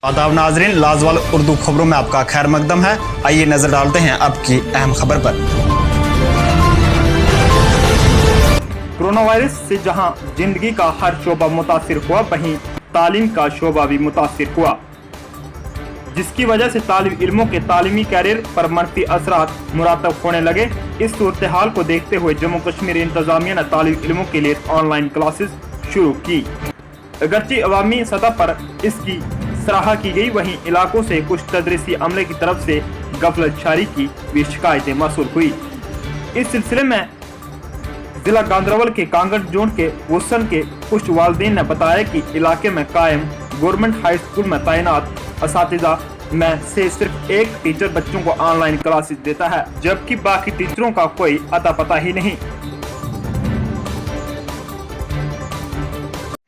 आदाब नाजरीन, लाजवाल उर्दू खबरों में आपका खैर मकदम है। आइए नजर डालते हैं अब की अहम खबर पर। कोरोना वायरस से जहां जिंदगी का हर शोबा मुतासिर हुआ, वहीं तालीम का शोबा भी मुतासिर हुआ, जिसकी वजह से तालिब इल्मों के तालीमी कैरियर पर मनफी असरात मुरातब होने लगे। इस सूरत हाल को देखते हुए जम्मू कश्मीर इंतजामिया ने तालिब इल्मों के लिए ऑनलाइन क्लासेस शुरू की। अगरचे अवामी सतह पर इसकी सराहा की गई, वहीं इलाकों से कुछ तदरीसी अमले की तरफ से गफलत जारी की भी शिकायतें मौसूल हुई। इस सिलसिले में जिला गांधरबल के कांगड़ जोन के वसन के कुछ वालिदैन ने बताया कि इलाके में कायम गवर्नमेंट हाई स्कूल में तैनात असातिज़ा में से सिर्फ एक टीचर बच्चों को ऑनलाइन क्लासेस देता है, जबकि बाकी टीचरों का कोई अता पता ही नहीं।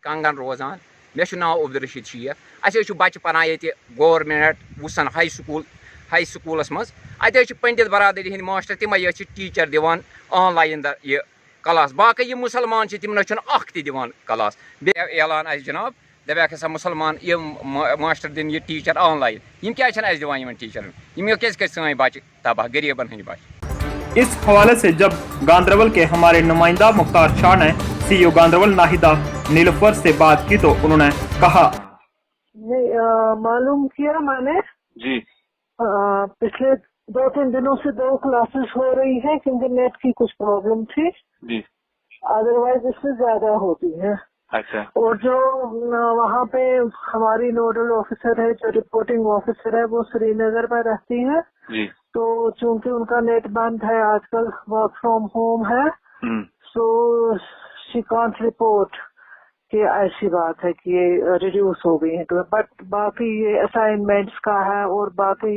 कंगन रोजान मे नाव अब्दुल-रशीद शेख। अस बच्चे पान ये गवर्नमेंट वसन हाई स्कूलस मज। अत पंडित बरादरी हंद मास्टर तम टीचर दिवान ऑनलाइन यह क्लास। बाकी मुसलमान तम दिवान क्लास। ऐलान जनाब दपाक हसा मुसलमान ये मास्टर दिन ये टीचर ऑनलाइन, यम क्या दिवान टीचर, यम क्या बच्चे तबाह गरीबन हंद बच्चे। इस हवाले से जब गांधरबल के हमारे नुमाइंदा मुख्तार शाह ने सीईओ गांधरबल नाहिदा नीलुफर से बात की तो उन्होंने कहा, मालूम किया मैंने जी पिछले 2-3 दिनों से 2 क्लासेस हो रही है क्योंकि नेट की कुछ प्रॉब्लम थी जी, अदरवाइज इससे ज्यादा होती है। अच्छा। और जो वहाँ पे हमारी नोडल ऑफिसर है, जो रिपोर्टिंग ऑफिसर है, वो श्रीनगर में रहती है जी। तो चूंकि उनका नेट बंद है आजकल, वर्क फ्रॉम होम है, सो शी कांट रिपोर्ट कि ऐसी बात है कि ये रिड्यूस हो गई है। बट बाकी ये असाइनमेंट्स का है और बाकी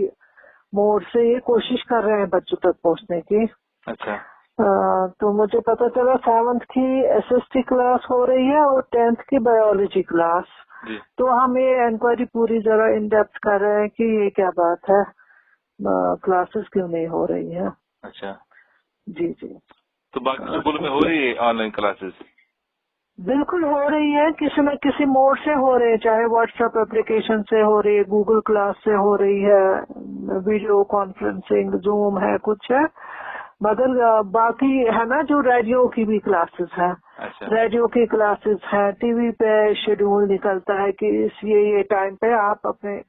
मोड से ये कोशिश कर रहे हैं बच्चों तक पहुंचने की। अच्छा। तो मुझे पता चला 7th की SST क्लास हो रही है और 10th की बायोलॉजी क्लास। तो हम ये इंक्वायरी पूरी जरा इन डेप्थ कर रहे हैं कि ये क्या बात है, क्लासेस क्यों नहीं हो रही है। अच्छा जी जी। तो बाकी स्कूल में हो रही है ऑनलाइन क्लासेस? बिल्कुल हो रही है, किसी न किसी मोड से हो रही है, चाहे व्हाट्सएप एप्लीकेशन से हो रही है, गूगल क्लास से हो रही है, वीडियो कॉन्फ्रेंसिंग, जूम है, कुछ है, मगर बाकी है ना जो रेडियो की भी क्लासेस है। अच्छा। रेडियो की क्लासेस है, टीवी पे शेड्यूल निकलता है कि इस ये टाइम पे आप अपने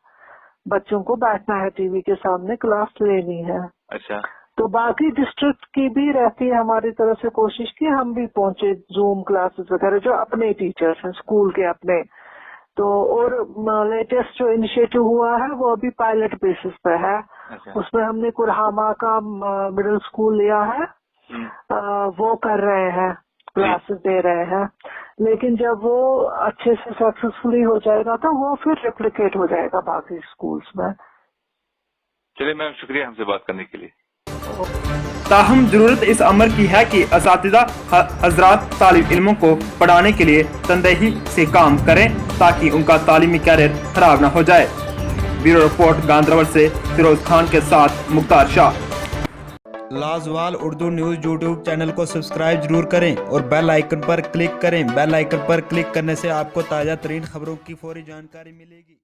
बच्चों को बैठना है टीवी के सामने, क्लास लेनी है। अच्छा। तो बाकी डिस्ट्रिक्ट की भी रहती है हमारी तरफ से कोशिश की हम भी पहुंचे, जूम क्लासेस वगैरह जो अपने टीचर्स हैं स्कूल के अपने। तो और लेटेस्ट जो इनिशिएटिव हुआ है वो अभी पायलट बेसिस पे है। अच्छा। उसमें हमने कुरहामा का मिडिल स्कूल लिया है, वो कर रहे हैं, क्लासेस दे रहे हैं, लेकिन जब वो अच्छे से सक्सेसफुली हो जाएगा तो वो फिर रेप्लिकेट हो जाएगा बाकी स्कूल्स में। चलिए मैम, शुक्रिया हमसे बात करने के लिए। ताहम जरूरत इस अमर की है कि असातिज़ा हजरात तालिब इल्मों को पढ़ाने के लिए तनदेही से काम करें ताकि उनका तालीमी कैरियर खराब न हो जाए। ब्यूरो रिपोर्ट गांधरबल से फिरोज खान के साथ Mukhtar Shah. Lajawal Urdu news YouTube channel को सब्सक्राइब जरूर करें और बेल आइकन पर क्लिक करें। बेल आइकन पर क्लिक करने से आपको ताज़ा तरीन खबरों की फौरी जानकारी मिलेगी।